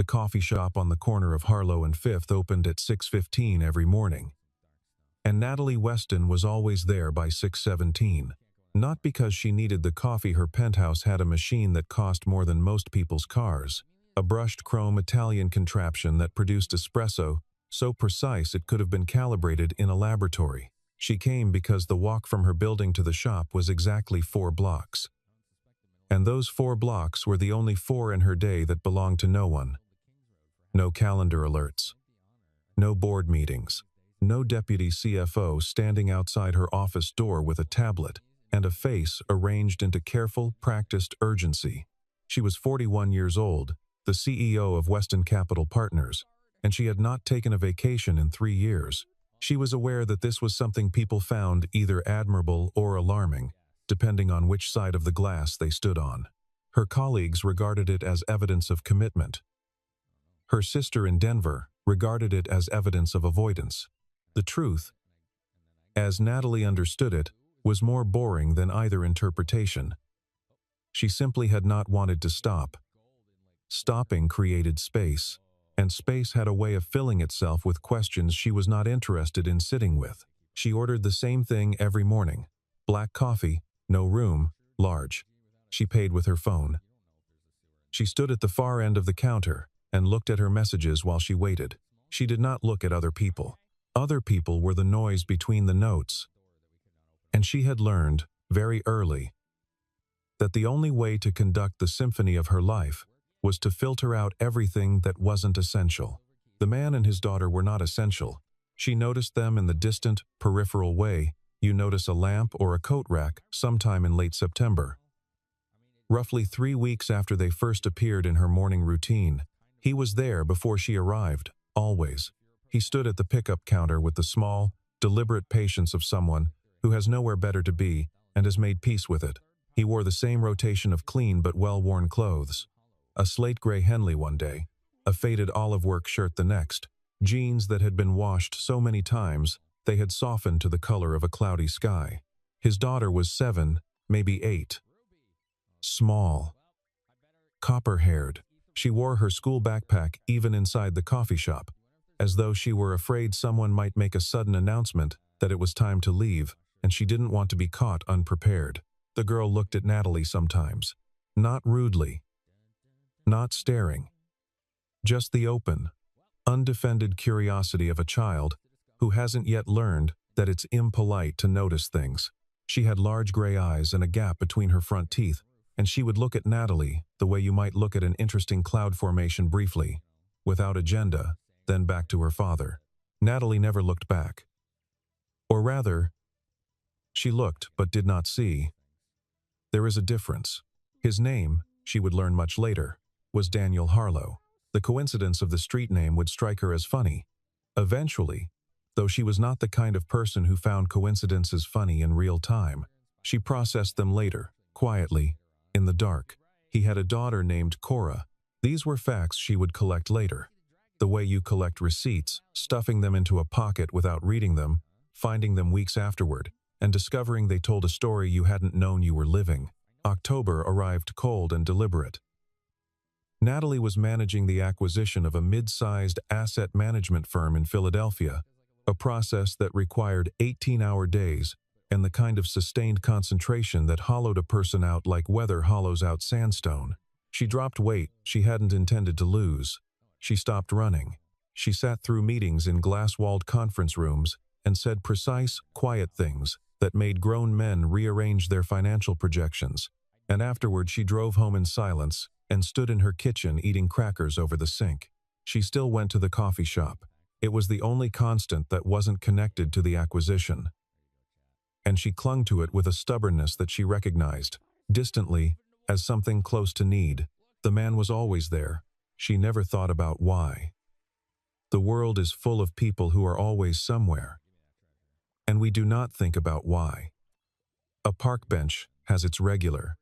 The coffee shop on the corner of Harlow and Fifth opened at 6:15 every morning, and Natalie Weston was always there by 6:17. Not because she needed the coffee. Her penthouse had a machine that cost more than most people's cars, a brushed chrome Italian contraption that produced espresso so precise it could have been calibrated in a laboratory. She came because the walk from her building to the shop was exactly 4 blocks. And those 4 blocks were the only 4 in her day that belonged to no one. No calendar alerts. No board meetings. No deputy CFO standing outside her office door with a tablet and a face arranged into careful, practiced urgency. She was 41 years old, the CEO of Weston Capital Partners, and she had not taken a vacation in 3 years. She was aware that this was something people found either admirable or alarming, depending on which side of the glass they stood on. Her colleagues regarded it as evidence of commitment. Her sister in Denver regarded it as evidence of avoidance. The truth, as Natalie understood it, was more boring than either interpretation. She simply had not wanted to stop. Stopping created space, and space had a way of filling itself with questions she was not interested in sitting with. She ordered the same thing every morning. Black coffee, no room, large. She paid with her phone. She stood at the far end of the counter and looked at her messages while she waited. She did not look at other people. Other people were the noise between the notes. And she had learned, very early, that the only way to conduct the symphony of her life was to filter out everything that wasn't essential. The man and his daughter were not essential. She noticed them in the distant, peripheral way you notice a lamp or a coat rack sometime in late September. Roughly 3 weeks after they first appeared in her morning routine, he was there before she arrived, always. He stood at the pickup counter with the small, deliberate patience of someone who has nowhere better to be and has made peace with it. He wore the same rotation of clean but well-worn clothes. A slate gray Henley one day, a faded olive work shirt the next, jeans that had been washed so many times they had softened to the color of a cloudy sky. His daughter was 7, maybe 8. Small. Copper-haired. She wore her school backpack even inside the coffee shop, as though she were afraid someone might make a sudden announcement that it was time to leave, and she didn't want to be caught unprepared. The girl looked at Natalie sometimes. Not rudely. Not staring. Just the open, undefended curiosity of a child who hasn't yet learned that it's impolite to notice things. She had large gray eyes and a gap between her front teeth, and she would look at Natalie the way you might look at an interesting cloud formation briefly, without agenda, then back to her father. Natalie never looked back. Or rather, she looked but did not see. There is a difference. His name, she would learn much later, was Daniel Harlow. The coincidence of the street name would strike her as funny. Eventually, though she was not the kind of person who found coincidences funny in real time, she processed them later, quietly, in the dark. He had a daughter named Cora. These were facts she would collect later. The way you collect receipts, stuffing them into a pocket without reading them, finding them weeks afterward, and discovering they told a story you hadn't known you were living. October arrived cold and deliberate. Natalie was managing the acquisition of a mid-sized asset management firm in Philadelphia, a process that required 18-hour days and the kind of sustained concentration that hollowed a person out like weather hollows out sandstone. She dropped weight she hadn't intended to lose. She stopped running. She sat through meetings in glass-walled conference rooms and said precise, quiet things that made grown men rearrange their financial projections. And afterward she drove home in silence and stood in her kitchen eating crackers over the sink. She still went to the coffee shop. It was the only constant that wasn't connected to the acquisition. And she clung to it with a stubbornness that she recognized, distantly, as something close to need. The man was always there. She never thought about why. The world is full of people who are always somewhere, and we do not think about why. A park bench has its regular.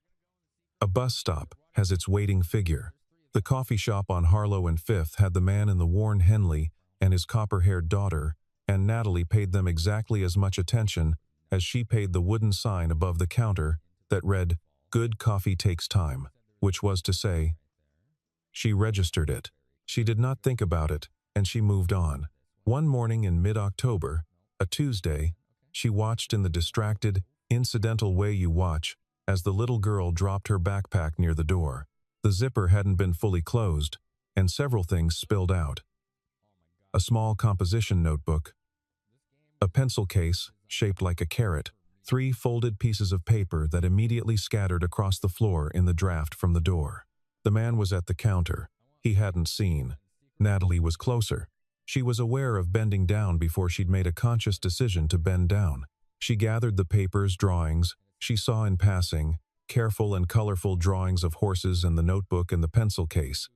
A bus stop has its waiting figure. The coffee shop on Harlow and Fifth had the man in the worn Henley and his copper-haired daughter, and Natalie paid them exactly as much attention as she paid the wooden sign above the counter that read, "Good coffee takes time," which was to say, she registered it. She did not think about it, and she moved on. One morning in mid-October, a Tuesday, she watched in the distracted, incidental way you watch as the little girl dropped her backpack near the door. The zipper hadn't been fully closed, and several things spilled out. A small composition notebook, a pencil case shaped like a carrot, 3 folded pieces of paper that immediately scattered across the floor in the draft from the door. The man was at the counter. He hadn't seen. Natalie was closer. She was aware of bending down before she'd made a conscious decision to bend down. She gathered the papers, drawings she saw in passing, careful and colorful drawings of horses and the notebook and the pencil case,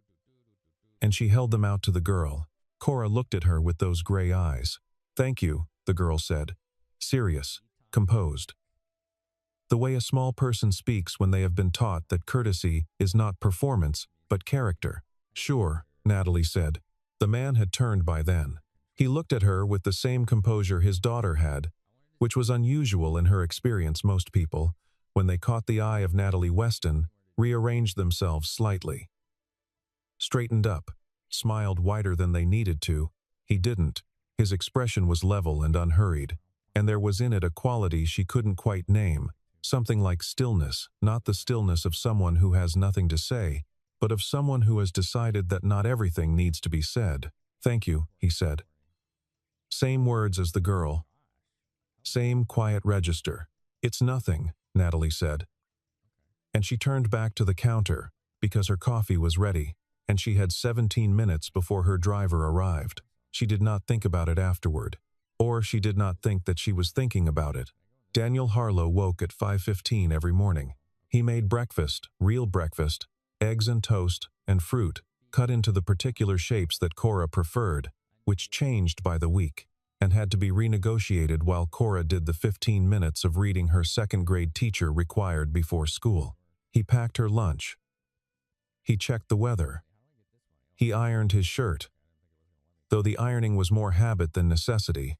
and she held them out to the girl. Cora looked at her with those gray eyes. "Thank you," the girl said. Serious, composed. The way a small person speaks when they have been taught that courtesy is not performance, but character. "Sure," Natalie said. The man had turned by then. He looked at her with the same composure his daughter had, which was unusual in her experience. Most people, when they caught the eye of Natalie Weston, rearranged themselves slightly, straightened up, smiled wider than they needed to. He didn't. His expression was level and unhurried, and there was in it a quality she couldn't quite name, something like stillness, not the stillness of someone who has nothing to say, but of someone who has decided that not everything needs to be said. "Thank you," he said. Same words as the girl. Same quiet register. "It's nothing," Natalie said. And she turned back to the counter, because her coffee was ready, and she had 17 minutes before her driver arrived. She did not think about it afterward, or she did not think that she was thinking about it. Daniel Harlow woke at 5:15 every morning. He made breakfast, real breakfast, eggs and toast, and fruit, cut into the particular shapes that Cora preferred, which changed by the week, and had to be renegotiated while Cora did the 15 minutes of reading her second-grade teacher required before school. He packed her lunch. He checked the weather. He ironed his shirt, though the ironing was more habit than necessity,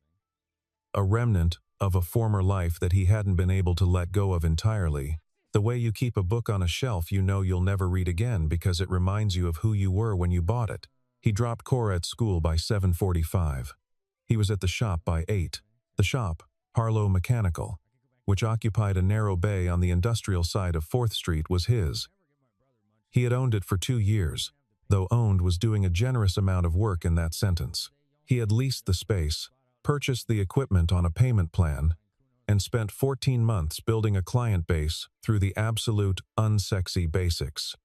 a remnant of a former life that he hadn't been able to let go of entirely. The way you keep a book on a shelf you know you'll never read again because it reminds you of who you were when you bought it. He dropped Cora at school by 7:45. He was at the shop by 8. The shop, Harlow Mechanical, which occupied a narrow bay on the industrial side of 4th Street, was his. He had owned it for 2 years, though owned was doing a generous amount of work in that sentence. He had leased the space, purchased the equipment on a payment plan, and spent 14 months building a client base through the absolute unsexy basics.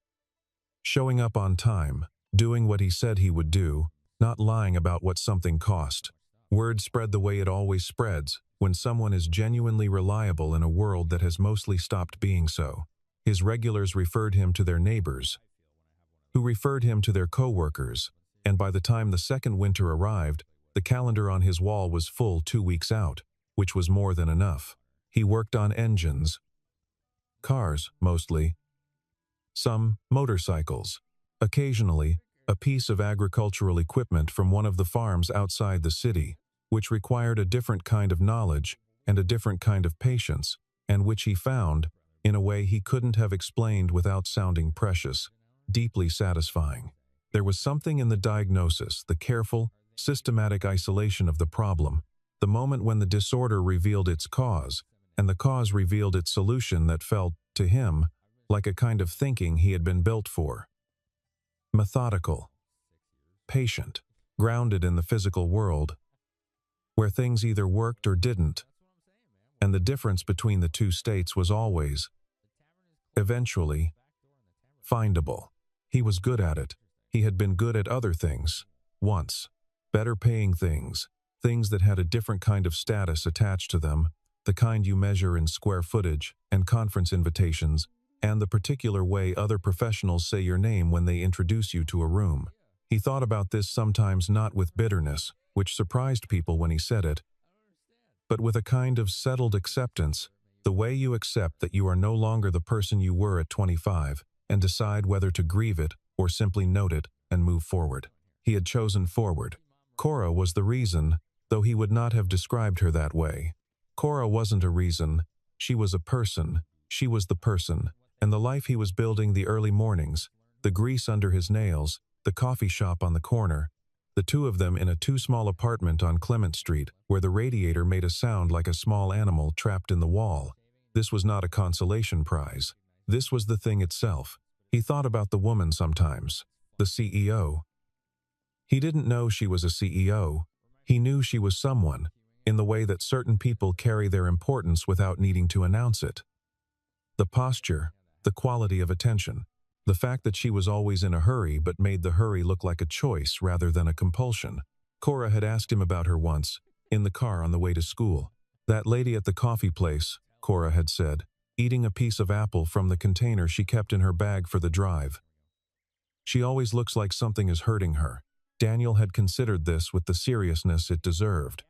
Showing up on time, doing what he said he would do, not lying about what something cost. Word spread the way it always spreads when someone is genuinely reliable in a world that has mostly stopped being so. His regulars referred him to their neighbors, who referred him to their co-workers, and by the time the second winter arrived, the calendar on his wall was full 2 weeks out, which was more than enough. He worked on engines, cars mostly, some motorcycles, occasionally a piece of agricultural equipment from one of the farms outside the city, which required a different kind of knowledge and a different kind of patience, and which he found, in a way he couldn't have explained without sounding precious, deeply satisfying. There was something in the diagnosis, the careful, systematic isolation of the problem, the moment when the disorder revealed its cause, and the cause revealed its solution that felt, to him, like a kind of thinking he had been built for. Methodical, patient, grounded in the physical world, where things either worked or didn't, and the difference between the two states was always, eventually, findable. He was good at it. He had been good at other things, once, better paying things, things that had a different kind of status attached to them, the kind you measure in square footage and conference invitations, and the particular way other professionals say your name when they introduce you to a room. He thought about this sometimes not with bitterness, which surprised people when he said it, but with a kind of settled acceptance, the way you accept that you are no longer the person you were at 25, and decide whether to grieve it or simply note it and move forward. He had chosen forward. Cora was the reason, though he would not have described her that way. Cora wasn't a reason. She was a person. She was the person. And the life he was building, the early mornings, the grease under his nails, the coffee shop on the corner, the two of them in a too small apartment on Clement Street, where the radiator made a sound like a small animal trapped in the wall. This was not a consolation prize. This was the thing itself. He thought about the woman sometimes, the CEO. He didn't know she was a CEO. He knew she was someone, in the way that certain people carry their importance without needing to announce it. The posture, the quality of attention, the fact that she was always in a hurry but made the hurry look like a choice rather than a compulsion. Cora had asked him about her once, in the car on the way to school. That lady at the coffee place, Cora had said, eating a piece of apple from the container she kept in her bag for the drive. She always looks like something is hurting her. Daniel had considered this with the seriousness it deserved.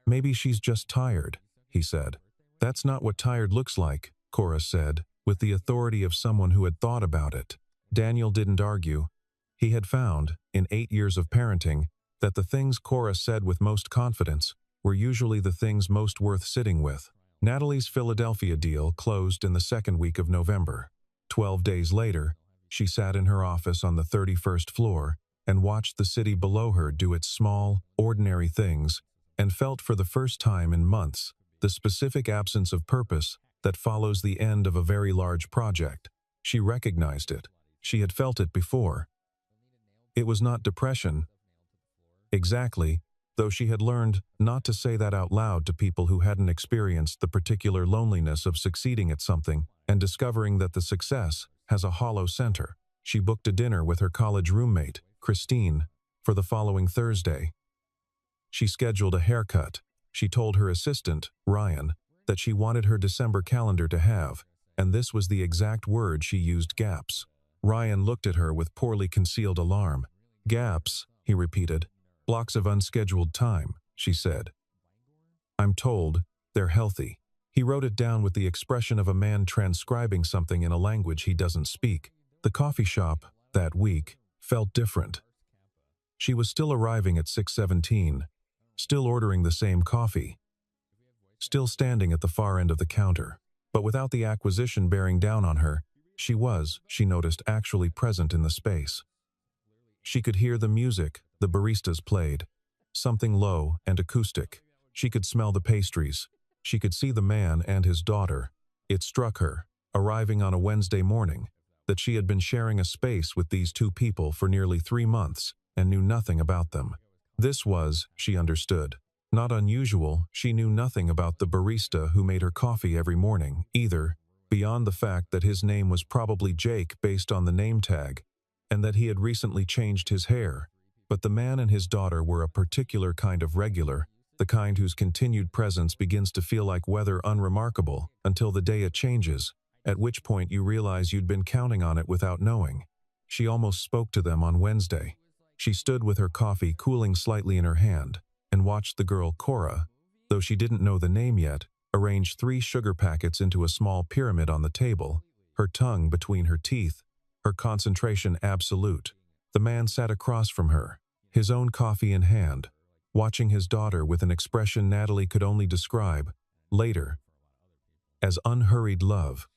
Maybe she's just tired, he said. That's not what tired looks like, Cora said, with the authority of someone who had thought about it. Daniel didn't argue. He had found, in 8 years of parenting, that the things Cora said with most confidence were usually the things most worth sitting with. Natalie's Philadelphia deal closed in the second week of November. 12 days later, she sat in her office on the 31st floor and watched the city below her do its small, ordinary things, and felt for the first time in months the specific absence of purpose that follows the end of a very large project. She recognized it. She had felt it before. It was not depression. Exactly, though she had learned not to say that out loud to people who hadn't experienced the particular loneliness of succeeding at something and discovering that the success has a hollow center. She booked a dinner with her college roommate, Christine, for the following Thursday. She scheduled a haircut. She told her assistant, Ryan, that she wanted her December calendar to have, and this was the exact word she used, gaps. Ryan looked at her with poorly concealed alarm. Gaps, he repeated. Blocks of unscheduled time, she said. I'm told they're healthy. He wrote it down with the expression of a man transcribing something in a language he doesn't speak. The coffee shop, that week, felt different. She was still arriving at 6:17, still ordering the same coffee, still standing at the far end of the counter, but without the acquisition bearing down on her, she noticed, actually present in the space. She could hear the music the baristas played, something low and acoustic. She could smell the pastries. She could see the man and his daughter. It struck her, arriving on a Wednesday morning, that she had been sharing a space with these two people for nearly 3 months and knew nothing about them. This was, she understood, not unusual. She knew nothing about the barista who made her coffee every morning, either, beyond the fact that his name was probably Jake based on the name tag, and that he had recently changed his hair. But the man and his daughter were a particular kind of regular, the kind whose continued presence begins to feel like weather unremarkable until the day it changes, at which point you realize you'd been counting on it without knowing. She almost spoke to them on Wednesday. She stood with her coffee cooling slightly in her hand and watched the girl Cora, though she didn't know the name yet, arrange 3 sugar packets into a small pyramid on the table, her tongue between her teeth, her concentration absolute. The man sat across from her, his own coffee in hand, watching his daughter with an expression Natalie could only describe, later, as unhurried love.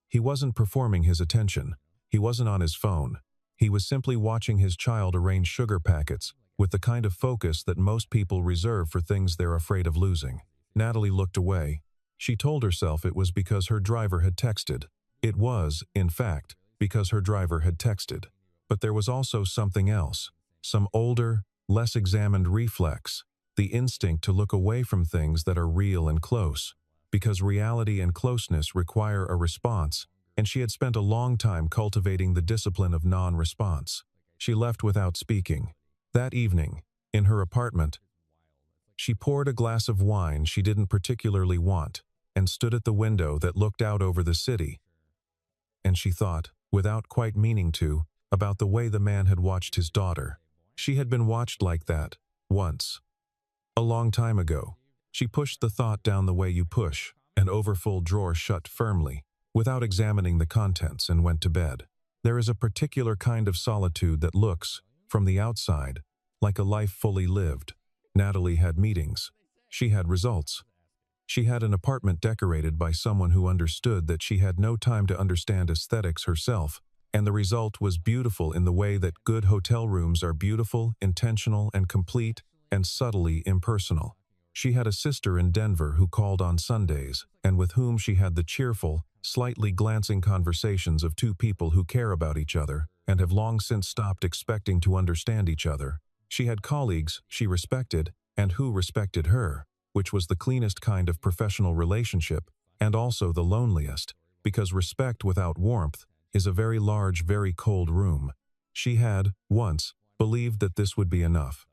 He wasn't performing his attention. He wasn't on his phone. He was simply watching his child arrange sugar packets with the kind of focus that most people reserve for things they're afraid of losing. Natalie looked away. She told herself it was because her driver had texted. It was, in fact, because her driver had texted. But there was also something else, some older, less examined reflex, the instinct to look away from things that are real and close, because reality and closeness require a response, and she had spent a long time cultivating the discipline of non-response. She left without speaking. That evening, in her apartment, she poured a glass of wine she didn't particularly want and stood at the window that looked out over the city. And she thought, without quite meaning to, about the way the man had watched his daughter. She had been watched like that, once. A long time ago. She pushed the thought down the way you push an overfull drawer shut firmly, without examining the contents, and went to bed. There is a particular kind of solitude that looks, from the outside, like a life fully lived. Natalie had meetings. She had results. She had an apartment decorated by someone who understood that she had no time to understand aesthetics herself, And the result was beautiful in the way that good hotel rooms are beautiful, intentional, and complete, and subtly impersonal. She had a sister in Denver who called on Sundays, and with whom she had the cheerful, slightly glancing conversations of two people who care about each other, and have long since stopped expecting to understand each other. She had colleagues she respected, and who respected her, which was the cleanest kind of professional relationship, and also the loneliest, because respect without warmth is a very large, very cold room. She had, once, believed that this would be enough.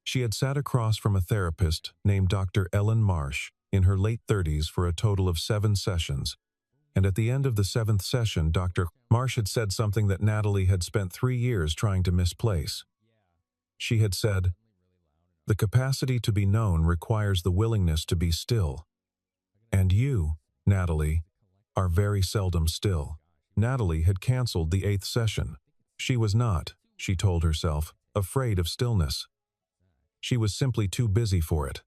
She had sat across from a therapist named Dr. Ellen Marsh in her late 30s for a total of 7 sessions, and at the end of the 7th session, Dr. Marsh had said something that Natalie had spent 3 years trying to misplace. She had said, "The capacity to be known requires the willingness to be still. And you, Natalie, are very seldom still." Natalie had canceled the 8th session. She was not, she told herself, afraid of stillness. She was simply too busy for it.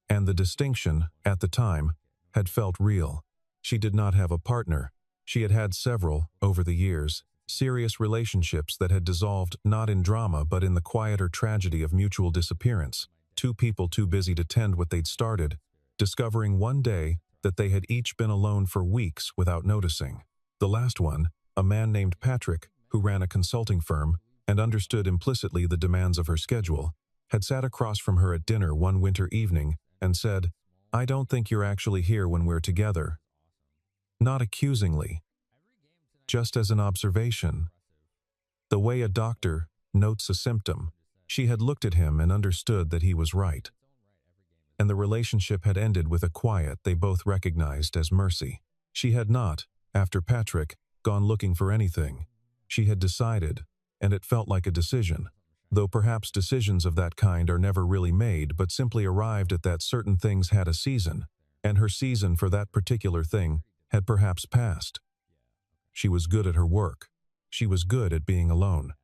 And the distinction, at the time, had felt real. She did not have a partner. She had had several, over the years, serious relationships that had dissolved not in drama but in the quieter tragedy of mutual disappearance. Two people too busy to tend what they'd started, discovering one day that they had each been alone for weeks without noticing. The last one, a man named Patrick, who ran a consulting firm and understood implicitly the demands of her schedule, had sat across from her at dinner one winter evening and said, "I don't think you're actually here when we're together." Not accusingly, just as an observation. The way a doctor notes a symptom. She had looked at him and understood that he was right. And the relationship had ended with a quiet they both recognized as mercy. She had not, after Patrick, gone looking for anything. She had decided, and it felt like a decision, though perhaps decisions of that kind are never really made but simply arrived at that certain things had a season, and her season for that particular thing had perhaps passed. She was good at her work. She was good at being alone.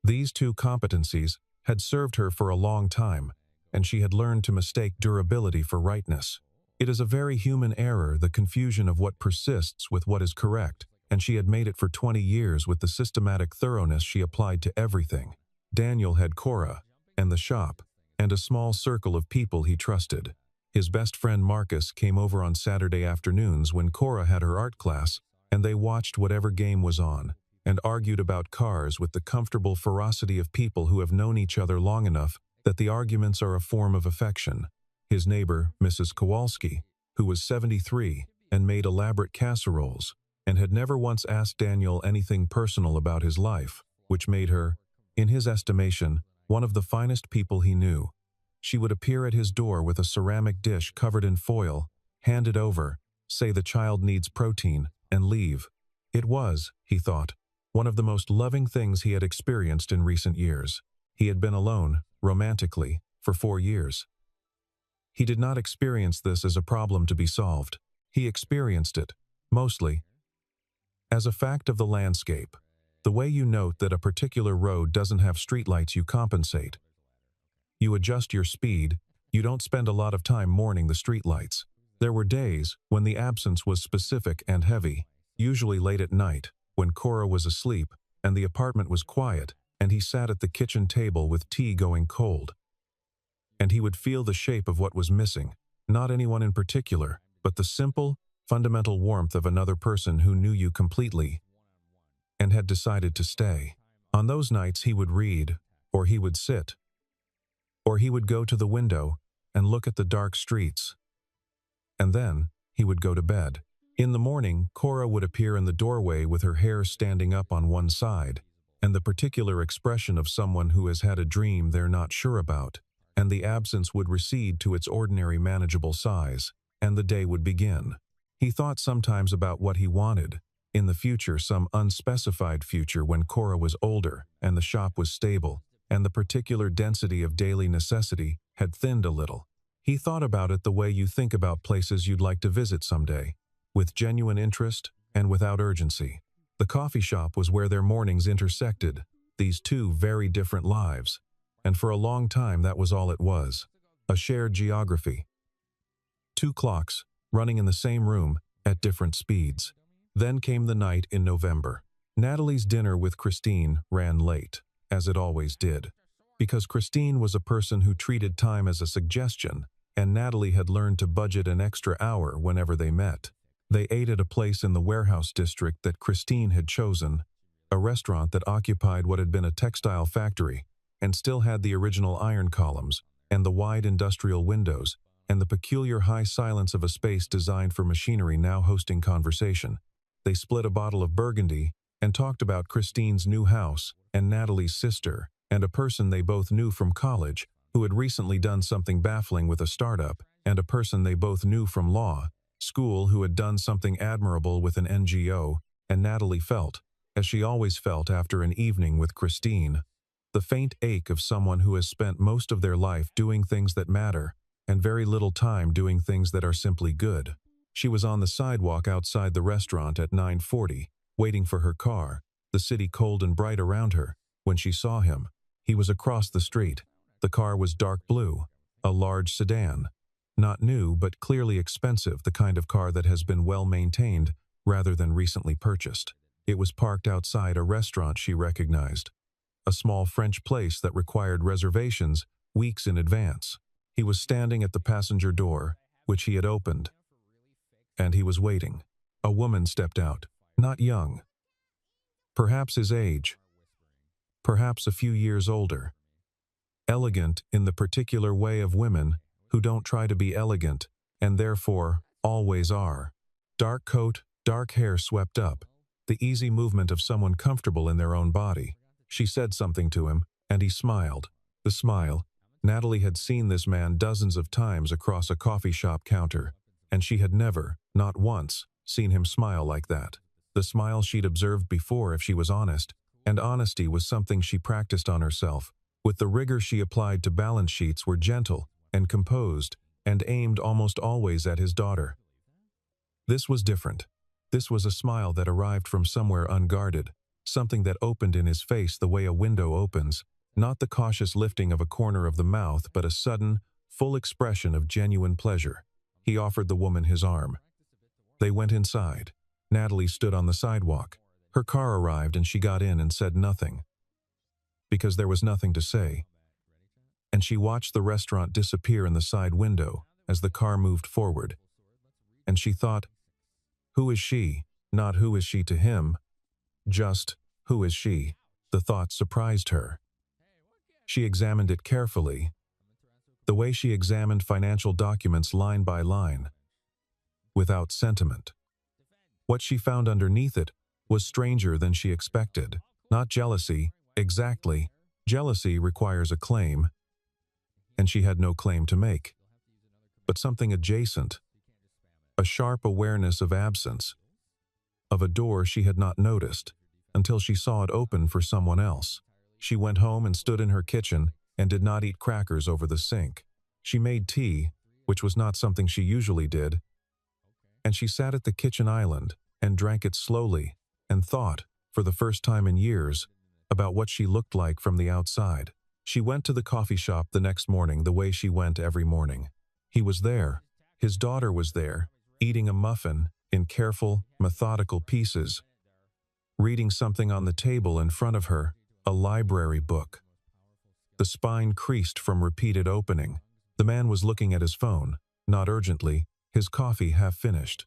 These two competencies had served her for a long time, and she had learned to mistake durability for rightness. It is a very human error, the confusion of what persists with what is correct, and she had made it for 20 years with the systematic thoroughness she applied to everything. Daniel had Cora, and the shop, and a small circle of people he trusted. His best friend Marcus came over on Saturday afternoons when Cora had her art class, and they watched whatever game was on, and argued about cars with the comfortable ferocity of people who have known each other long enough that the arguments are a form of affection. His neighbor, Mrs. Kowalski, who was 73 and made elaborate casseroles, and had never once asked Daniel anything personal about his life, which made her, in his estimation, one of the finest people he knew. She would appear at his door with a ceramic dish covered in foil, hand it over, say the child needs protein, and leave. It was, he thought, one of the most loving things he had experienced in recent years. He had been alone, romantically, for 4 years. He did not experience this as a problem to be solved. He experienced it, mostly, as a fact of the landscape. The way you note that a particular road doesn't have streetlights, you compensate. You adjust your speed. You don't spend a lot of time mourning the streetlights. There were days when the absence was specific and heavy, usually late at night, when Cora was asleep, and the apartment was quiet, and he sat at the kitchen table with tea going cold. And he would feel the shape of what was missing, not anyone in particular, but the simple, fundamental warmth of another person who knew you completely and had decided to stay. On those nights he would read, or he would sit, or he would go to the window and look at the dark streets. And then he would go to bed. In the morning, Cora would appear in the doorway with her hair standing up on one side, and the particular expression of someone who has had a dream they're not sure about, and the absence would recede to its ordinary manageable size, and the day would begin. He thought sometimes about what he wanted, in the future, some unspecified future when Cora was older and the shop was stable, and the particular density of daily necessity had thinned a little. He thought about it the way you think about places you'd like to visit someday, with genuine interest and without urgency. The coffee shop was where their mornings intersected, these two very different lives, and for a long time that was all it was, a shared geography. 2 clocks, running in the same room, at different speeds. Then came the night in November. Natalie's dinner with Christine ran late, as it always did, because Christine was a person who treated time as a suggestion, and Natalie had learned to budget an extra hour whenever they met. They ate at a place in the warehouse district that Christine had chosen, a restaurant that occupied what had been a textile factory and still had the original iron columns and the wide industrial windows and the peculiar high silence of a space designed for machinery now hosting conversation. They split a bottle of Burgundy and talked about Christine's new house and Natalie's sister and a person they both knew from college who had recently done something baffling with a startup, and a person they both knew from law school who had done something admirable with an NGO, and Natalie felt, as she always felt after an evening with Christine, the faint ache of someone who has spent most of their life doing things that matter and very little time doing things that are simply good. She was on the sidewalk outside the restaurant at 9:40, waiting for her car, the city cold and bright around her, when she saw him. He was across the street. The car was dark blue, a large sedan. Not new, but clearly expensive, the kind of car that has been well maintained rather than recently purchased. It was parked outside a restaurant she recognized, a small French place that required reservations weeks in advance. He was standing at the passenger door, which he had opened, and he was waiting. A woman stepped out, not young, perhaps his age, perhaps a few years older, elegant in the particular way of women who don't try to be elegant, and therefore always are. Dark coat, dark hair swept up, the easy movement of someone comfortable in their own body. She said something to him, and he smiled. The smile. Natalie had seen this man dozens of times across a coffee shop counter, and she had never, not once, seen him smile like that. The smile she'd observed before if she was honest, and honesty was something she practiced on herself, with the rigor she applied to balance sheets were gentle and composed and aimed almost always at his daughter. This was different. This was a smile that arrived from somewhere unguarded, something that opened in his face the way a window opens, not the cautious lifting of a corner of the mouth, but a sudden, full expression of genuine pleasure. He offered the woman his arm. They went inside. Natalie stood on the sidewalk. Her car arrived and she got in and said nothing, because there was nothing to say. And she watched the restaurant disappear in the side window as the car moved forward. And she thought, who is she? Not who is she to him, just who is she? The thought surprised her. She examined it carefully, the way she examined financial documents line by line, without sentiment. What she found underneath it was stranger than she expected. Not jealousy, exactly. Jealousy requires a claim, and she had no claim to make. But something adjacent, a sharp awareness of absence, of a door she had not noticed, until she saw it open for someone else. She went home and stood in her kitchen and did not eat crackers over the sink. She made tea, which was not something she usually did, and she sat at the kitchen island and drank it slowly and thought, for the first time in years, about what she looked like from the outside. She went to the coffee shop the next morning the way she went every morning. He was there. His daughter was there, eating a muffin in careful, methodical pieces, reading something on the table in front of her, a library book. The spine creased from repeated opening. The man was looking at his phone, not urgently, his coffee half finished.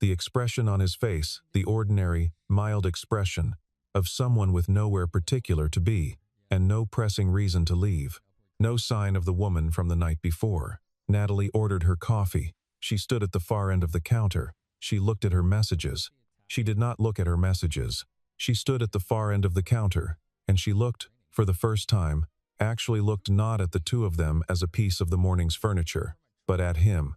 The expression on his face, the ordinary, mild expression of someone with nowhere particular to be, and no pressing reason to leave. No sign of the woman from the night before. Natalie ordered her coffee. She stood at the far end of the counter. She looked at her messages. She did not look at her messages. She stood at the far end of the counter, and she looked, for the first time, actually looked not at the two of them as a piece of the morning's furniture, but at him.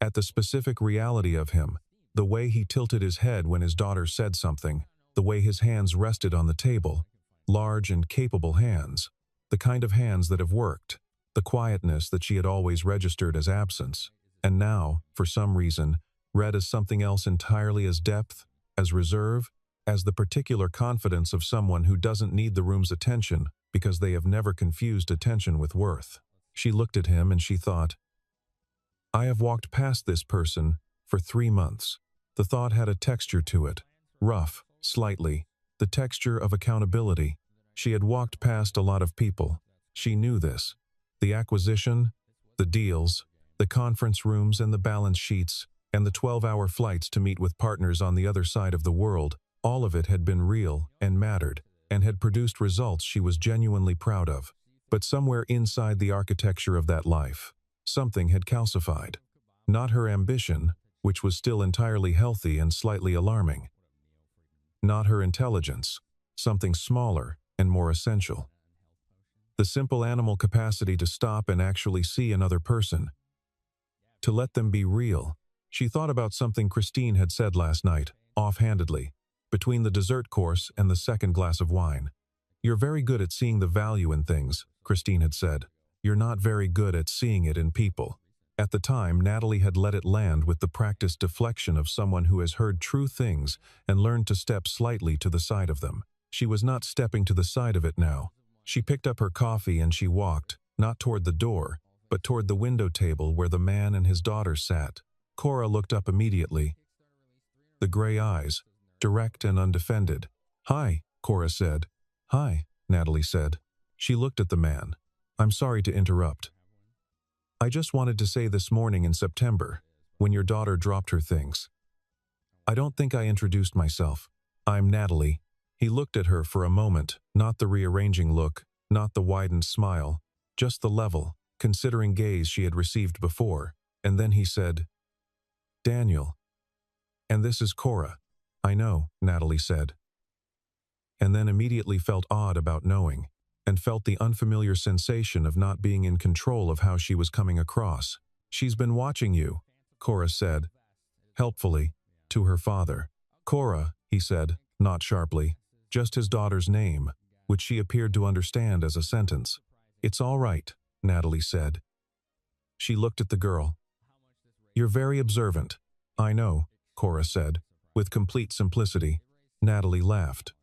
At the specific reality of him, the way he tilted his head when his daughter said something, the way his hands rested on the table, large and capable hands, the kind of hands that have worked, the quietness that she had always registered as absence, and now, for some reason, read as something else entirely, as depth, as reserve, as the particular confidence of someone who doesn't need the room's attention because they have never confused attention with worth. She looked at him and she thought, I have walked past this person for 3 months. The thought had a texture to it, rough, slightly, the texture of accountability. She had walked past a lot of people. She knew this. The acquisition, the deals, the conference rooms and the balance sheets, and the 12-hour flights to meet with partners on the other side of the world, all of it had been real and mattered, and had produced results she was genuinely proud of. But somewhere inside the architecture of that life, something had calcified. Not her ambition, which was still entirely healthy and slightly alarming. Not her intelligence, something smaller and more essential. The simple animal capacity to stop and actually see another person. To let them be real. She thought about something Christine had said last night, offhandedly, between the dessert course and the second glass of wine. "You're very good at seeing the value in things," Christine had said. "You're not very good at seeing it in people." At the time, Natalie had let it land with the practiced deflection of someone who has heard true things and learned to step slightly to the side of them. She was not stepping to the side of it now. She picked up her coffee and she walked, not toward the door, but toward the window table where the man and his daughter sat. Cora looked up immediately. The gray eyes, direct and undefended. "Hi," Cora said. "Hi," Natalie said. She looked at the man. "I'm sorry to interrupt. I just wanted to say this morning in September, when your daughter dropped her things. I don't think I introduced myself. I'm Natalie." He looked at her for a moment, not the rearranging look, not the widened smile, just the level, considering gaze she had received before, and then he said, "Daniel. And this is Cora." "I know," Natalie said. And then immediately felt odd about knowing, and felt the unfamiliar sensation of not being in control of how she was coming across. "She's been watching you," Cora said, helpfully, to her father. "Cora," he said, not sharply, just his daughter's name, which she appeared to understand as a sentence. "It's all right," Natalie said. She looked at the girl. "You're very observant." "I know," Cora said, with complete simplicity. Natalie laughed.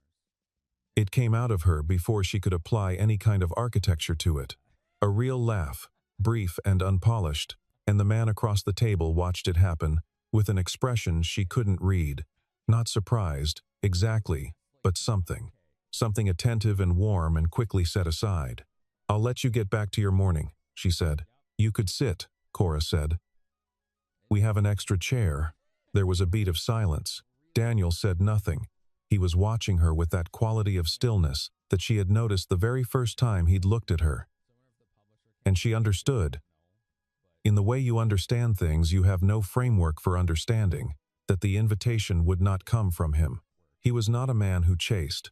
It came out of her before she could apply any kind of architecture to it. A real laugh, brief and unpolished, and the man across the table watched it happen, with an expression she couldn't read. Not surprised, exactly, but something. Something attentive and warm and quickly set aside. "I'll let you get back to your morning," she said. "You could sit," Cora said. "We have an extra chair." There was a beat of silence. Daniel said nothing. He was watching her with that quality of stillness that she had noticed the very first time he'd looked at her. And she understood. In the way you understand things, you have no framework for understanding, that the invitation would not come from him. He was not a man who chased.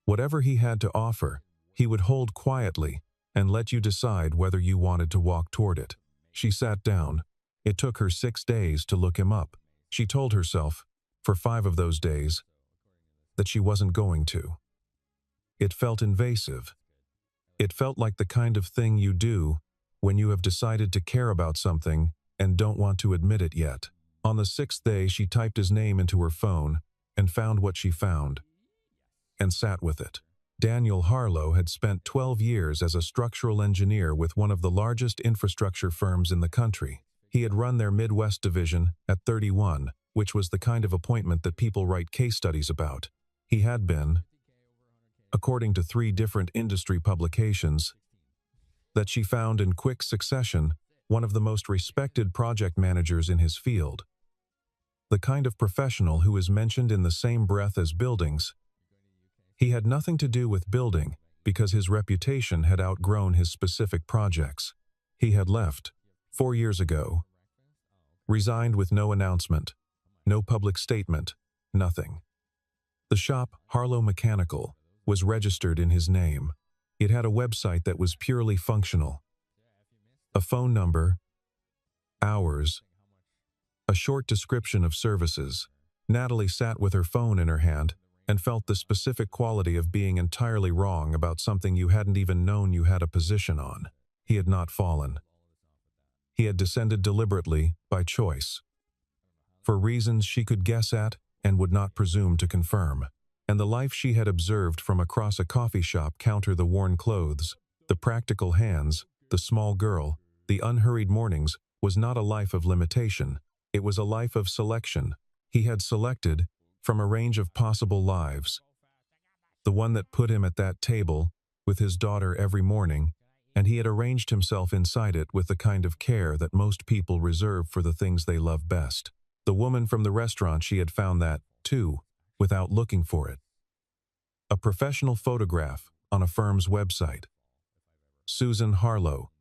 Whatever he had to offer, he would hold quietly and let you decide whether you wanted to walk toward it. She sat down. It took her 6 days to look him up. She told herself, for 5 of those days, that she wasn't going to. It felt invasive. It felt like the kind of thing you do when you have decided to care about something and don't want to admit it yet. On the 6th day, she typed his name into her phone and found what she found, and sat with it. Daniel Harlow had spent 12 years as a structural engineer with one of the largest infrastructure firms in the country. He had run their Midwest division at 31, which was the kind of appointment that people write case studies about. He had been, according to 3 different industry publications, that she found in quick succession, one of the most respected project managers in his field. The kind of professional who is mentioned in the same breath as buildings. He had nothing to do with building because his reputation had outgrown his specific projects. He had left 4 years ago. Resigned with no announcement, no public statement, nothing. The shop, Harlow Mechanical, was registered in his name. It had a website that was purely functional. A phone number, hours, a short description of services. Natalie sat with her phone in her hand and felt the specific quality of being entirely wrong about something you hadn't even known you had a position on. He had not fallen. He had descended deliberately, by choice. For reasons she could guess at and would not presume to confirm. And the life she had observed from across a coffee shop counter, the worn clothes, the practical hands, the small girl, the unhurried mornings, was not a life of limitation. It was a life of selection, He had selected, from a range of possible lives, the one that put him at that table with his daughter every morning, and he had arranged himself inside it with the kind of care that most people reserve for the things they love best. The woman from the restaurant, she had found that, too, without looking for it. A professional photograph on a firm's website. Susan Harlow,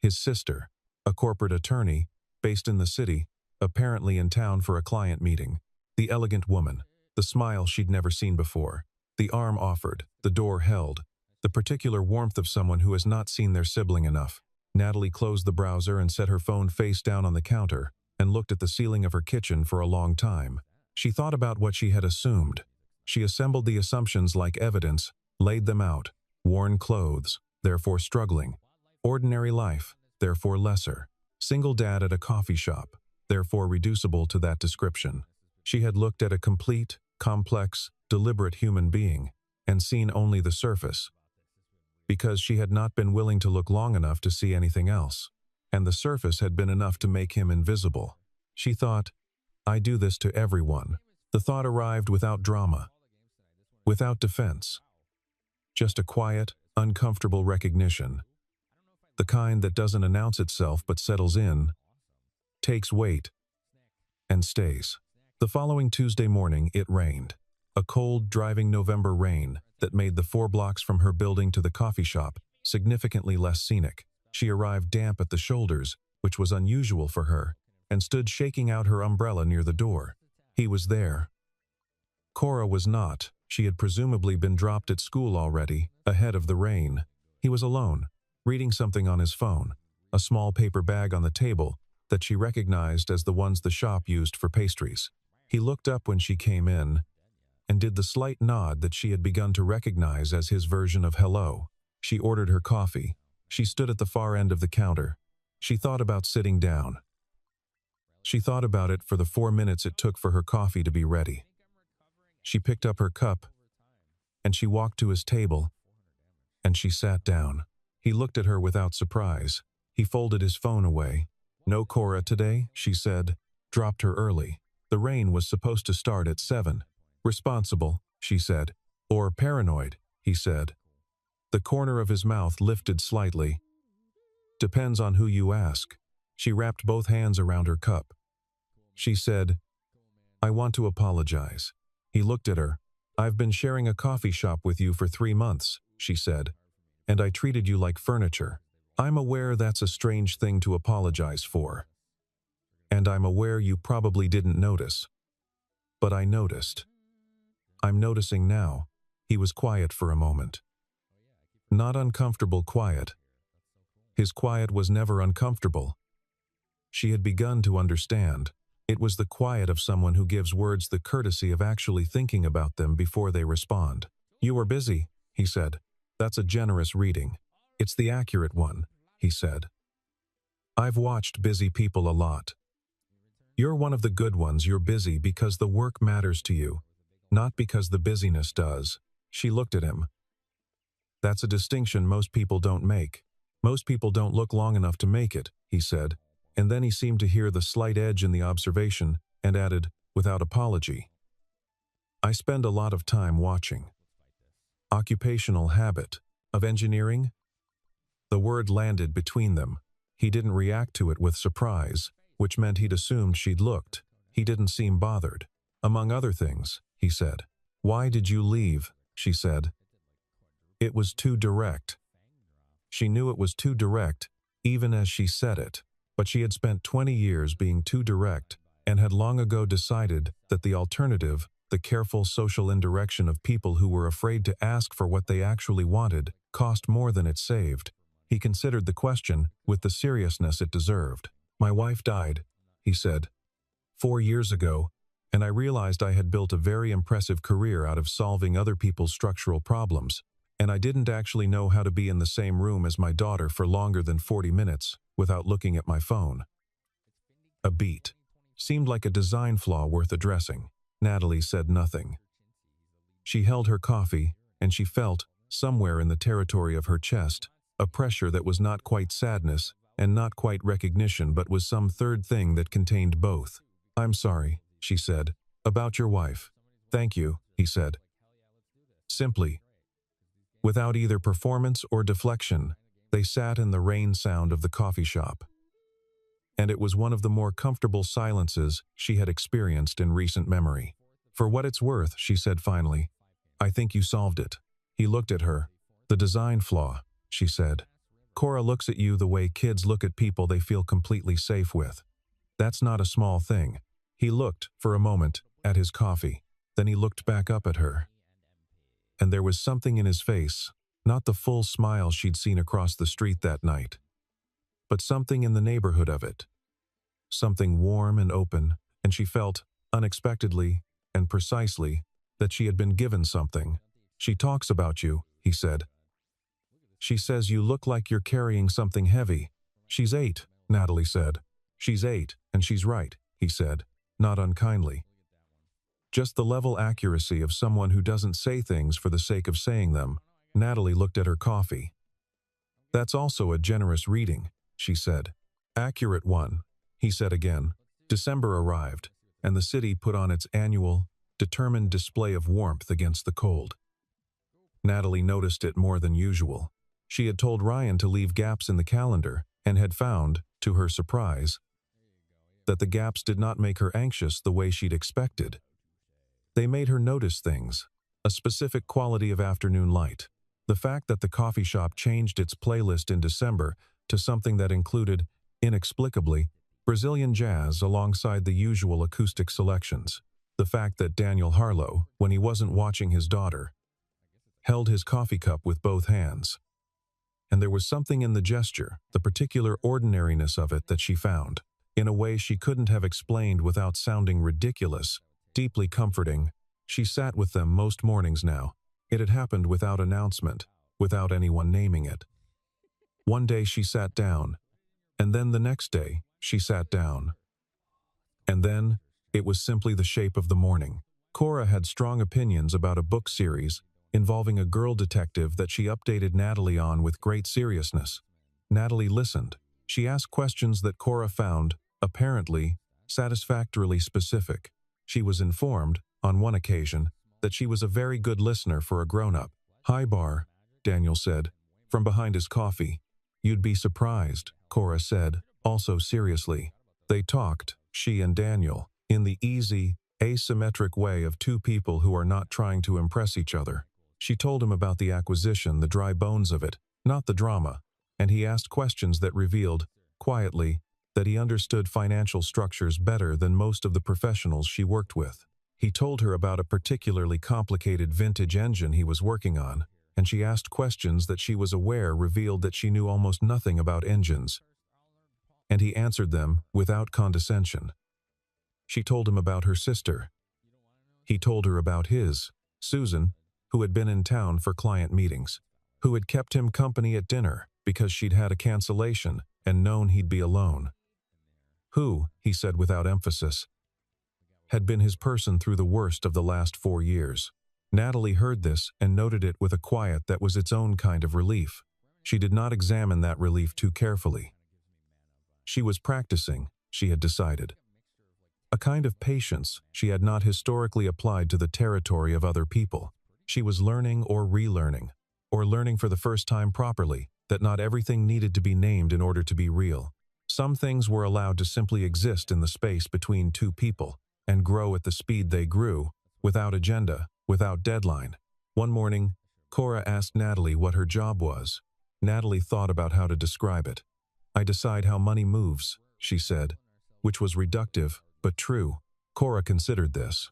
his sister, a corporate attorney, based in the city, apparently in town for a client meeting. The elegant woman, the smile she'd never seen before, the arm offered, the door held, the particular warmth of someone who has not seen their sibling enough. Natalie closed the browser and set her phone face down on the counter and looked at the ceiling of her kitchen for a long time. She thought about what she had assumed. She assembled the assumptions like evidence, laid them out. Worn clothes, therefore struggling. Ordinary life, therefore lesser. Single dad at a coffee shop, therefore reducible to that description. She had looked at a complete, complex, deliberate human being and seen only the surface, because she had not been willing to look long enough to see anything else, and the surface had been enough to make him invisible. She thought, I do this to everyone. The thought arrived without drama, without defense. Just a quiet, uncomfortable recognition. The kind that doesn't announce itself but settles in, takes weight, and stays. The following Tuesday morning, it rained. A cold, driving November rain that made the 4 blocks from her building to the coffee shop significantly less scenic. She arrived damp at the shoulders, which was unusual for her, and stood shaking out her umbrella near the door. He was there. Cora was not. She had presumably been dropped at school already, ahead of the rain. He was alone, reading something on his phone, a small paper bag on the table that she recognized as the ones the shop used for pastries. He looked up when she came in and did the slight nod that she had begun to recognize as his version of hello. She ordered her coffee. She stood at the far end of the counter. She thought about sitting down. She thought about it for the 4 minutes it took for her coffee to be ready. She picked up her cup, and she walked to his table, and she sat down. He looked at her without surprise. He folded his phone away. No Cora today, she said, dropped her early. The rain was supposed to start at 7. Responsible, she said. Or paranoid, he said. The corner of his mouth lifted slightly. Depends on who you ask. She wrapped both hands around her cup. She said, I want to apologize. He looked at her. I've been sharing a coffee shop with you for 3 months, she said. And I treated you like furniture. I'm aware that's a strange thing to apologize for. And I'm aware you probably didn't notice. But I noticed. I'm noticing now. He was quiet for a moment. Not uncomfortable quiet. His quiet was never uncomfortable. She had begun to understand. It was the quiet of someone who gives words the courtesy of actually thinking about them before they respond. You were busy, he said. That's a generous reading. It's the accurate one, he said. I've watched busy people a lot. You're one of the good ones. You're busy because the work matters to you, not because the busyness does. She looked at him. That's a distinction most people don't make. Most people don't look long enough to make it, he said, and then he seemed to hear the slight edge in the observation and added, without apology, I spend a lot of time watching. Occupational habit. Of engineering? The word landed between them. He didn't react to it with surprise, which meant he'd assumed she'd looked. He didn't seem bothered. Among other things, he said. Why did you leave? She said. It was too direct. She knew it was too direct, even as she said it, but she had spent 20 years being too direct and had long ago decided that the alternative, the careful social indirection of people who were afraid to ask for what they actually wanted, cost more than it saved. He considered the question with the seriousness it deserved. My wife died, he said, 4 years ago, and I realized I had built a very impressive career out of solving other people's structural problems, and I didn't actually know how to be in the same room as my daughter for longer than 40 minutes without looking at my phone. A beat. Seemed like a design flaw worth addressing. Natalie said nothing. She held her coffee, and she felt, somewhere in the territory of her chest, a pressure that was not quite sadness and not quite recognition but was some third thing that contained both. I'm sorry, she said. About your wife. Thank you, he said. Simply. Without either performance or deflection, they sat in the rain sound of the coffee shop. And it was one of the more comfortable silences she had experienced in recent memory. For what it's worth, she said finally, I think you solved it. He looked at her. The design flaw, she said. Cora looks at you the way kids look at people they feel completely safe with. That's not a small thing. He looked, for a moment, at his coffee. Then he looked back up at her. And there was something in his face, not the full smile she'd seen across the street that night, but something in the neighborhood of it. Something warm and open, and she felt, unexpectedly and precisely, that she had been given something. She talks about you, he said. She says you look like you're carrying something heavy. She's 8, Natalie said. She's 8, and she's right, he said, not unkindly. Just the level accuracy of someone who doesn't say things for the sake of saying them. Natalie looked at her coffee. That's also a generous reading, she said. Accurate one, he said again. December arrived, and the city put on its annual, determined display of warmth against the cold. Natalie noticed it more than usual. She had told Ryan to leave gaps in the calendar and had found, to her surprise, that the gaps did not make her anxious the way she'd expected. They made her notice things, a specific quality of afternoon light, the fact that the coffee shop changed its playlist in December to something that included, inexplicably, Brazilian jazz alongside the usual acoustic selections, the fact that Daniel Harlow, when he wasn't watching his daughter, held his coffee cup with both hands. And there was something in the gesture, the particular ordinariness of it, that she found, in a way she couldn't have explained without sounding ridiculous, deeply comforting. She sat with them most mornings now. It had happened without announcement, without anyone naming it. One day she sat down, and then the next day she sat down. And then it was simply the shape of the morning. Cora had strong opinions about a book series involving a girl detective that she updated Natalie on with great seriousness. Natalie listened. She asked questions that Cora found, apparently, satisfactorily specific. She was informed, on one occasion, that she was a very good listener for a grown-up. Hi, Bar, Daniel said, from behind his coffee. You'd be surprised, Cora said, also seriously. They talked, she and Daniel, in the easy, asymmetric way of two people who are not trying to impress each other. She told him about the acquisition, the dry bones of it, not the drama, and he asked questions that revealed, quietly, that he understood financial structures better than most of the professionals she worked with. He told her about a particularly complicated vintage engine he was working on, and she asked questions that she was aware revealed that she knew almost nothing about engines. And he answered them without condescension. She told him about her sister. He told her about his, Susan, who had been in town for client meetings, who had kept him company at dinner because she'd had a cancellation and known he'd be alone. Who, he said without emphasis, had been his person through the worst of the last 4 years. Natalie heard this and noted it with a quiet that was its own kind of relief. She did not examine that relief too carefully. She was practicing, she had decided. A kind of patience she had not historically applied to the territory of other people. She was learning or relearning, or learning for the first time properly, that not everything needed to be named in order to be real. Some things were allowed to simply exist in the space between two people, and grow at the speed they grew, without agenda, without deadline. One morning, Cora asked Natalie what her job was. Natalie thought about how to describe it. I decide how money moves, she said, which was reductive, but true. Cora considered this.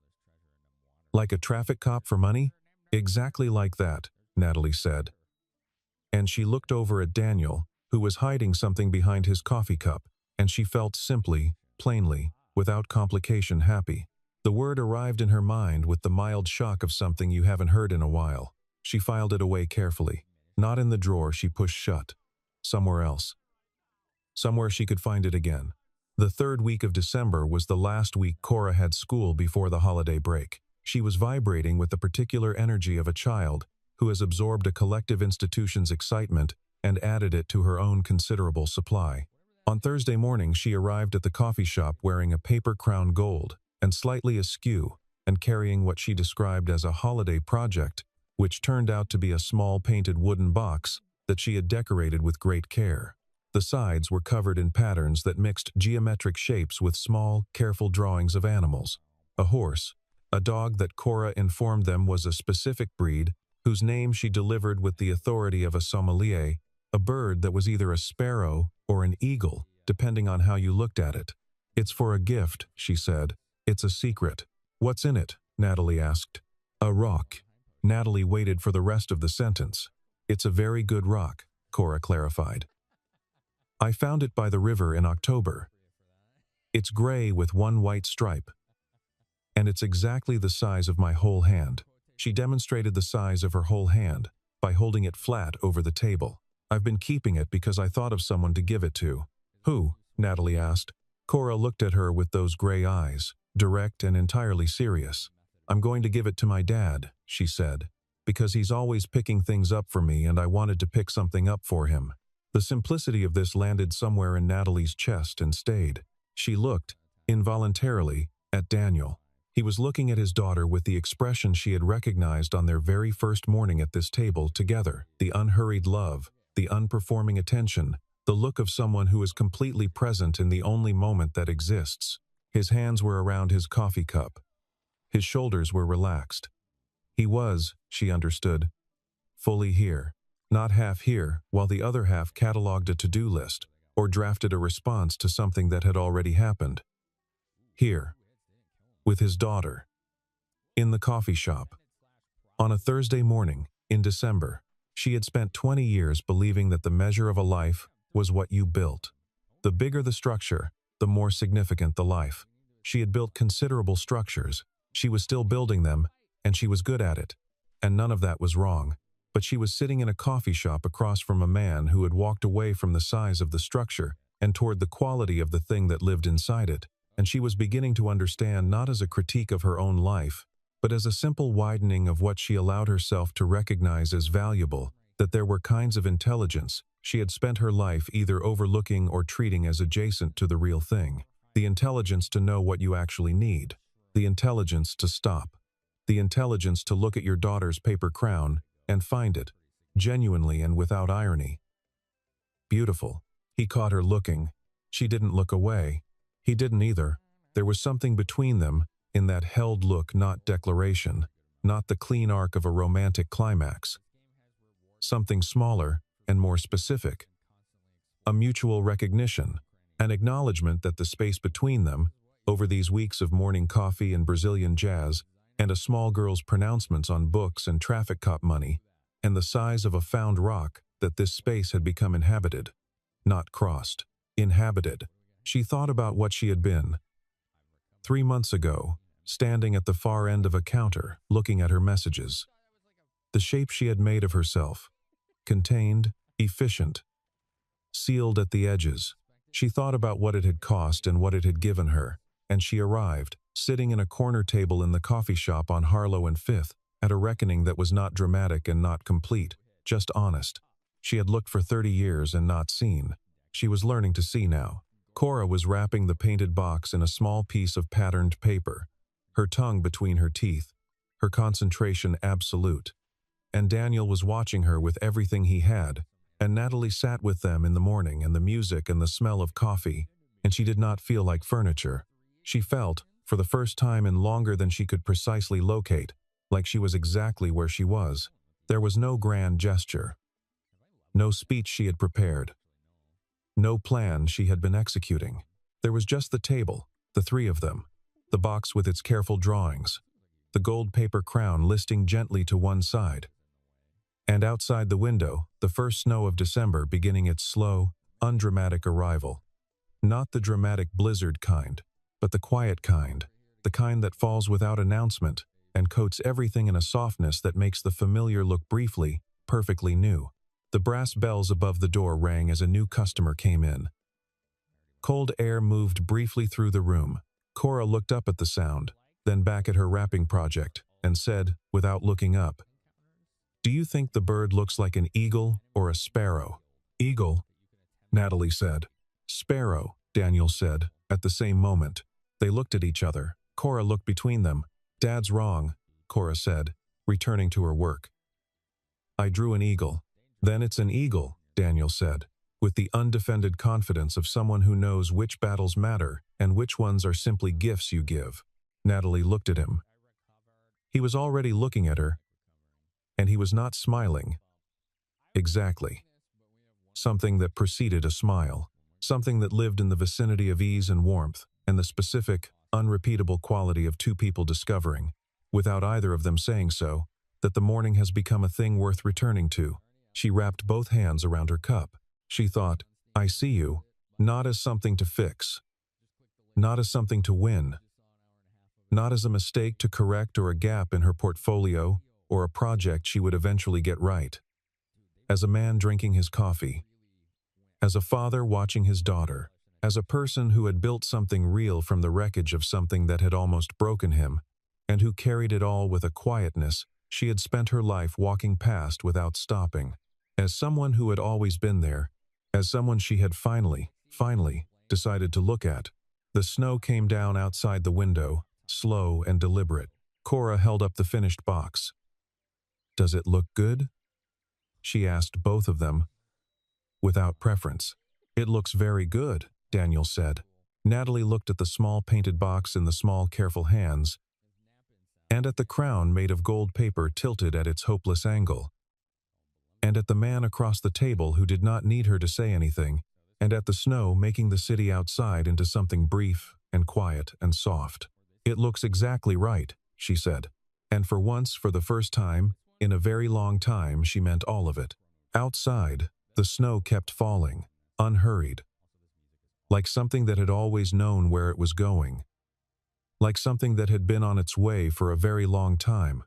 Like a traffic cop for money? Exactly like that, Natalie said. And she looked over at Daniel, who was hiding something behind his coffee cup, and she felt simply, plainly, without complication happy. The word arrived in her mind with the mild shock of something you haven't heard in a while. She filed it away carefully, not in the drawer she pushed shut. Somewhere else. Somewhere she could find it again. The third week of December was the last week Cora had school before the holiday break. She was vibrating with the particular energy of a child who has absorbed a collective institution's excitement and added it to her own considerable supply. On Thursday morning, she arrived at the coffee shop wearing a paper crown gold, and slightly askew, and carrying what she described as a holiday project, which turned out to be a small painted wooden box that she had decorated with great care. The sides were covered in patterns that mixed geometric shapes with small, careful drawings of animals. A horse, a dog that Cora informed them was a specific breed, whose name she delivered with the authority of a sommelier, a bird that was either a sparrow or an eagle, depending on how you looked at it. "It's for a gift," she said. "It's a secret." "What's in it?" Natalie asked. "A rock." Natalie waited for the rest of the sentence. "It's a very good rock," Cora clarified. "I found it by the river in October. It's gray with one white stripe. And it's exactly the size of my whole hand." She demonstrated the size of her whole hand by holding it flat over the table. "I've been keeping it because I thought of someone to give it to." "Who?" Natalie asked. Cora looked at her with those gray eyes, direct and entirely serious. "I'm going to give it to my dad," she said, "because he's always picking things up for me and I wanted to pick something up for him." The simplicity of this landed somewhere in Natalie's chest and stayed. She looked, involuntarily, at Daniel. He was looking at his daughter with the expression she had recognized on their very first morning at this table together, the unhurried love, the unperforming attention, the look of someone who is completely present in the only moment that exists. His hands were around his coffee cup. His shoulders were relaxed. He was, she understood, fully here, not half here, while the other half cataloged a to-do list or drafted a response to something that had already happened. Here, with his daughter, in the coffee shop. On a Thursday morning, in December, she had spent 20 years believing that the measure of a life was what you built. The bigger the structure, the more significant the life. She had built considerable structures. She was still building them, and she was good at it. And none of that was wrong. But she was sitting in a coffee shop across from a man who had walked away from the size of the structure and toward the quality of the thing that lived inside it. And she was beginning to understand not as a critique of her own life, but as a simple widening of what she allowed herself to recognize as valuable, that there were kinds of intelligence she had spent her life either overlooking or treating as adjacent to the real thing. The intelligence to know what you actually need. The intelligence to stop. The intelligence to look at your daughter's paper crown and find it, genuinely and without irony. Beautiful. He caught her looking. She didn't look away. He didn't either. There was something between them, in that held look, not declaration, not the clean arc of a romantic climax. Something smaller and more specific. A mutual recognition, an acknowledgement that the space between them, over these weeks of morning coffee and Brazilian jazz, and a small girl's pronouncements on books and traffic cop money, and the size of a found rock, that this space had become inhabited. Not crossed. Inhabited. She thought about what she had been. 3 months ago, standing at the far end of a counter, looking at her messages. The shape she had made of herself. Contained, efficient. Sealed at the edges. She thought about what it had cost and what it had given her, and she arrived, sitting in a corner table in the coffee shop on Harlow and Fifth, at a reckoning that was not dramatic and not complete, just honest. She had looked for 30 years and not seen. She was learning to see now. Cora was wrapping the painted box in a small piece of patterned paper, her tongue between her teeth, her concentration absolute. And Daniel was watching her with everything he had, and Natalie sat with them in the morning and the music and the smell of coffee, and she did not feel like furniture. She felt, for the first time in longer than she could precisely locate, like she was exactly where she was. There was no grand gesture. No speech she had prepared. No plan she had been executing. There was just the table, the three of them, the box with its careful drawings, the gold paper crown listing gently to one side. And outside the window, the first snow of December beginning its slow, undramatic arrival. Not the dramatic blizzard kind, but the quiet kind, the kind that falls without announcement and coats everything in a softness that makes the familiar look briefly, perfectly new. The brass bells above the door rang as a new customer came in. Cold air moved briefly through the room. Cora looked up at the sound, then back at her wrapping project, and said, without looking up, "Do you think the bird looks like an eagle or a sparrow?" "Eagle," Natalie said. "Sparrow," Daniel said, at the same moment. They looked at each other. Cora looked between them. "Dad's wrong," Cora said, returning to her work. "I drew an eagle." "Then it's an eagle," Daniel said, with the undefended confidence of someone who knows which battles matter and which ones are simply gifts you give. Natalie looked at him. He was already looking at her, and he was not smiling. Exactly. Something that preceded a smile. Something that lived in the vicinity of ease and warmth, and the specific, unrepeatable quality of two people discovering, without either of them saying so, that the morning has become a thing worth returning to. She wrapped both hands around her cup. She thought, "I see you," not as something to fix, not as something to win, not as a mistake to correct or a gap in her portfolio or a project she would eventually get right. As a man drinking his coffee, as a father watching his daughter, as a person who had built something real from the wreckage of something that had almost broken him, and who carried it all with a quietness she had spent her life walking past without stopping. As someone who had always been there, as someone she had finally decided to look at. The snow came down outside the window, slow and deliberate. Cora held up the finished box. "Does it look good?" she asked both of them, without preference. "It looks very good," Daniel said. Natalie looked at the small painted box in the small careful hands, and at the crown made of gold paper tilted at its hopeless angle, and at the man across the table who did not need her to say anything, and at the snow making the city outside into something brief and quiet and soft. "It looks exactly right," she said. And for once, for the first time, in a very long time, she meant all of it. Outside, the snow kept falling, unhurried, like something that had always known where it was going, like something that had been on its way for a very long time,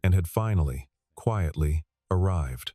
and had finally, quietly, arrived.